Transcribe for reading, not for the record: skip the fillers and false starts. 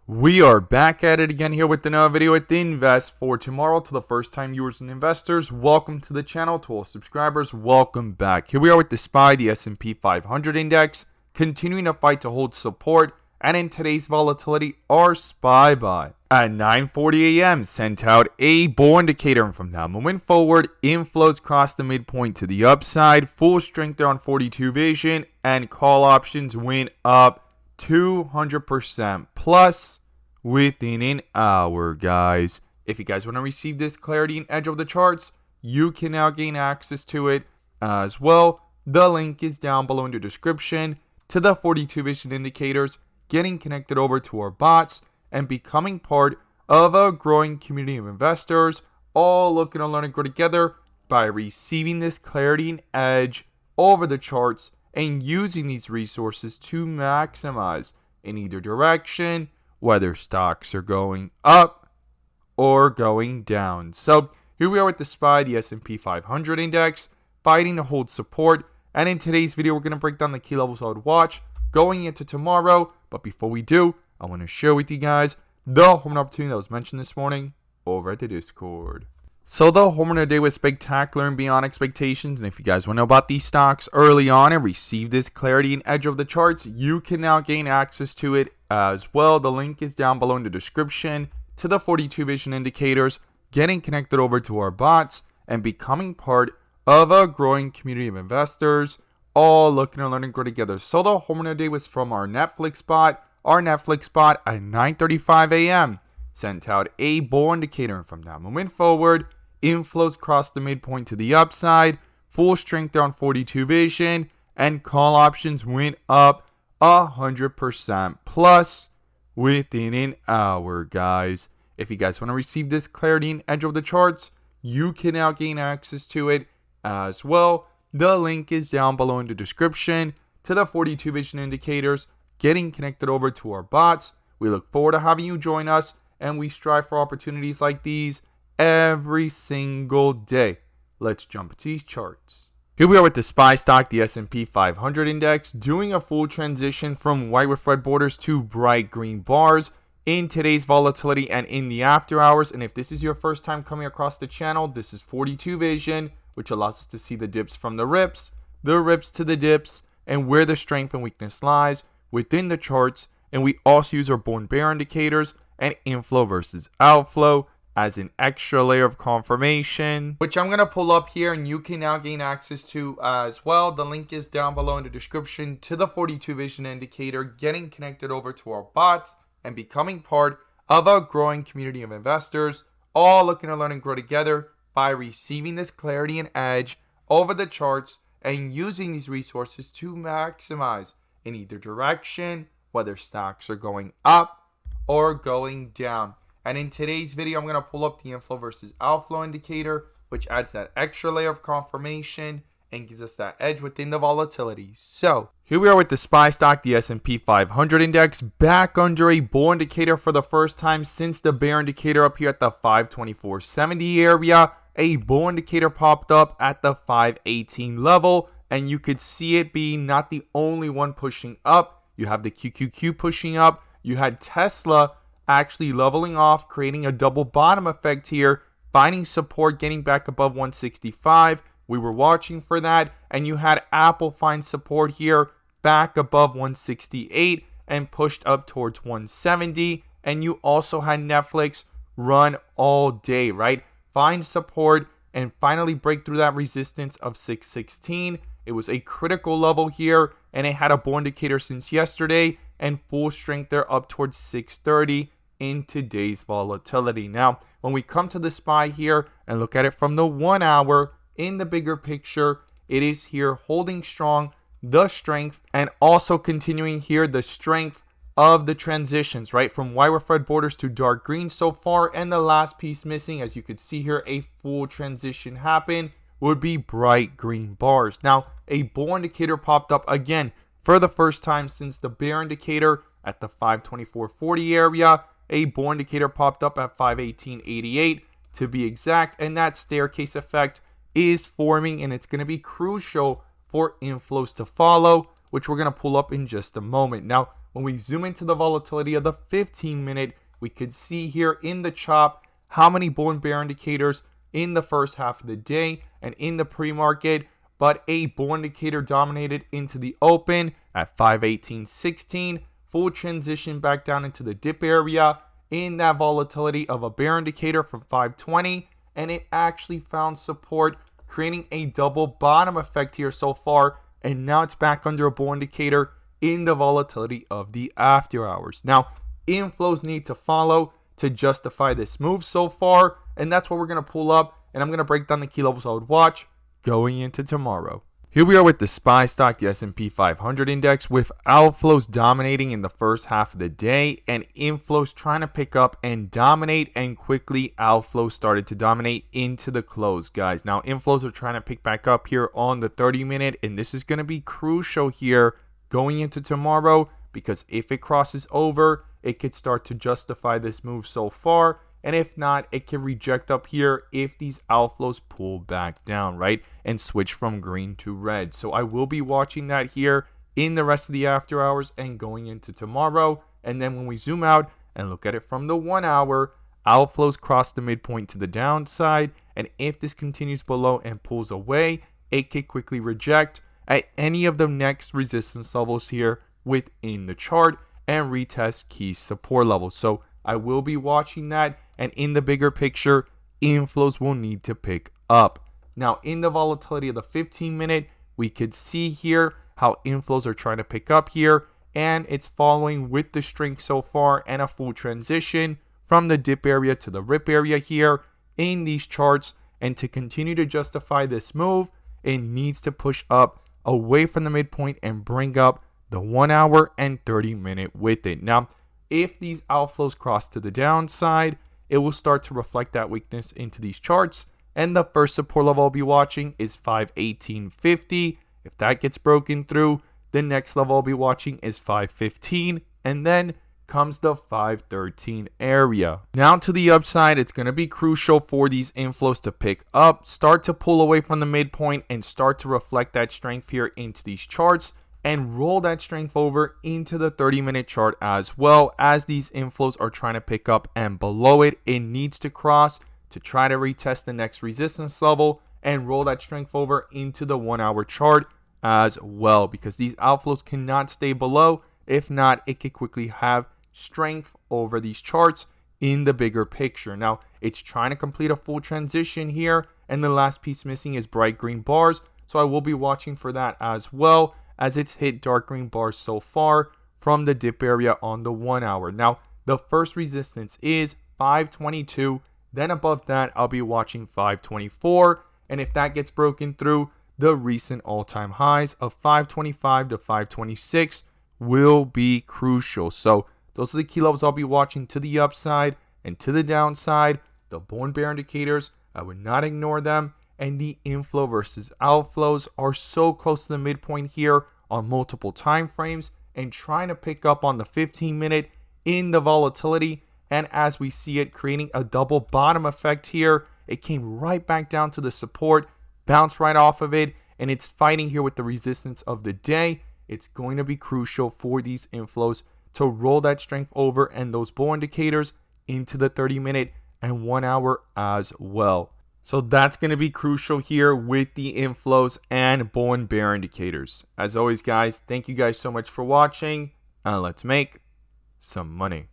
We are back at it again here with another video with Invest for Tomorrow. To the first time viewers and investors, welcome to the channel. To all subscribers, welcome back. Here we are with the SPY, the S&P 500 index, continuing to fight to hold support. And in today's volatility, our SPY buy at 9:40 a.m. sent out a bull indicator, and from that moment forward, inflows crossed the midpoint to the upside. Full strength there on 42 vision, and call options went up 200% plus within an hour, guys. If you guys want to receive this clarity and edge of the charts, you can now gain access to it as well. The link is down below in the description to the 42 vision indicators, getting connected over to our bots, and becoming part of a growing community of investors, all looking to learn and grow together by receiving this clarity and edge over the charts and using these resources to maximize in either direction, whether stocks are going up or going down. So here we are with the SPY, the S&P 500 index, fighting to hold support. And in today's video, we're going to break down the key levels I would watch going into tomorrow. But before we do, I want to share with you guys the home run opportunity that was mentioned this morning over at the Discord. So the home run of the day was spectacular and beyond expectations. And if you guys want to know about these stocks early on and receive this clarity and edge of the charts, you can now gain access to it as well. The link is down below in the description to the 42 vision indicators, getting connected over to our bots, and becoming part of a growing community of investors, all looking to learn and grow together. So the home run of the day was from our Netflix bot. Our Netflix bot at 9:35 a.m. sent out a bull indicator, and from that moment forward, inflows crossed the midpoint to the upside. Full strength there on 42 vision, and call options went up 100% plus within an hour, guys. If you guys want to receive this clarity and edge of the charts, you can now gain access to it as well. The link is down below in the description to the 42 vision indicators, getting connected over to our bots. We look forward to having you join us, and we strive for opportunities like these every single day. Let's jump into these charts. Here we are with the SPY stock, the S&P 500 index, doing a full transition from white with red borders to bright green bars in today's volatility and in the after hours. And if this is your first time coming across the channel, this is 42 vision, which allows us to see the dips from the rips to the dips, and where the strength and weakness lies within the charts. And we also use our bull and bear indicators and inflow versus outflow as an extra layer of confirmation, which I'm going to pull up here and you can now gain access to as well. The link is down below in the description to the 42 vision indicator, getting connected over to our bots and becoming part of a growing community of investors, all looking to learn and grow together by receiving this clarity and edge over the charts and using these resources to maximize in either direction, whether stocks are going up or going down. And in today's video, I'm going to pull up the inflow versus outflow indicator, which adds that extra layer of confirmation and gives us that edge within the volatility. So here we are with the SPY stock, the S&P 500 index, back under a bull indicator for the first time since the bear indicator up here at the 524.70 area. A bull indicator popped up at the 518 level, and you could see it being not the only one pushing up. You have the QQQ pushing up. You had Tesla actually leveling off, creating a double bottom effect here, finding support, getting back above 165. We were watching for that. And you had Apple find support here, back above 168 and pushed up towards 170. And you also had Netflix run all day, right? Find support and finally break through that resistance of 616. It was a critical level here, and it had a bull indicator since yesterday and full strength there up towards 630 in today's volatility. Now, when we come to the SPY here and look at it from the 1 hour in the bigger picture, it is here holding strong the strength and also continuing here the strength of the transitions, right? From white with red borders to dark green so far. And the last piece missing, as you could see here, a full transition happen, would be bright green bars. Now, a bull indicator popped up again for the first time since the bear indicator at the 524.40 area. A bull indicator popped up at 518.88 to be exact, and that staircase effect is forming, and it's going to be crucial for inflows to follow, which we're going to pull up in just a moment. Now, when we zoom into the volatility of the 15-minute, we could see here in the chop how many bull and bear indicators in the first half of the day and in the pre-market, but a bull indicator dominated into the open at 518.16, full transition back down into the dip area in that volatility of a bear indicator from 520, and it actually found support, creating a double bottom effect here so far, and now it's back under a bull indicator in the volatility of the after hours. Now, inflows need to follow to justify this move so far, and that's what we're going to pull up, and I'm going to break down the key levels I would watch going into tomorrow. Here we are with the SPY stock, the S&P 500 index, with outflows dominating in the first half of the day and inflows trying to pick up and dominate, and quickly outflows started to dominate into the close, guys. Now, inflows are trying to pick back up here on the 30-minute, and this is going to be crucial here going into tomorrow, because if it crosses over, it could start to justify this move so far, and if not, it can reject up here if these outflows pull back down, right, and switch from green to red. So I will be watching that here in the rest of the after hours and going into tomorrow. And then when we zoom out and look at it from the 1 hour, outflows cross the midpoint to the downside, and if this continues below and pulls away, it can quickly reject at any of the next resistance levels here within the chart and retest key support levels. So I will be watching that, and in the bigger picture, inflows will need to pick up. Now, in the volatility of the 15-minute, we could see here how inflows are trying to pick up here, and it's following with the strength so far and a full transition from the dip area to the rip area here in these charts. And to continue to justify this move, it needs to push up away from the midpoint and bring up the 1 hour and 30-minute with it. Now, if these outflows cross to the downside, it will start to reflect that weakness into these charts. And the first support level I'll be watching is 518.50. If that gets broken through, the next level I'll be watching is 515. And then comes the 513 area. Now to the upside, it's going to be crucial for these inflows to pick up, start to pull away from the midpoint, and start to reflect that strength here into these charts, and roll that strength over into the 30-minute chart as well. As these inflows are trying to pick up, and below it, it needs to cross to try to retest the next resistance level and roll that strength over into the 1 hour chart as well, because these outflows cannot stay below. If not, it could quickly have strength over these charts in the bigger picture. Now, it's trying to complete a full transition here, and the last piece missing is bright green bars, so I will be watching for that as well, as it's hit dark green bars so far from the dip area on the 1 hour. Now, the first resistance is 522. Then above that, I'll be watching 524. And if that gets broken through, the recent all-time highs of 525 to 526 will be crucial. So those are the key levels I'll be watching to the upside and to the downside. The bull and bear indicators, I would not ignore them. And the inflow versus outflows are so close to the midpoint here on multiple time frames, and trying to pick up on the 15-minute in the volatility. And as we see it creating a double bottom effect here, it came right back down to the support, bounced right off of it, and it's fighting here with the resistance of the day. It's going to be crucial for these inflows to roll that strength over and those bull indicators into the 30-minute and 1 hour as well. So that's going to be crucial here with the inflows and bull and bear indicators. As always, guys, thank you guys so much for watching, and let's make some money.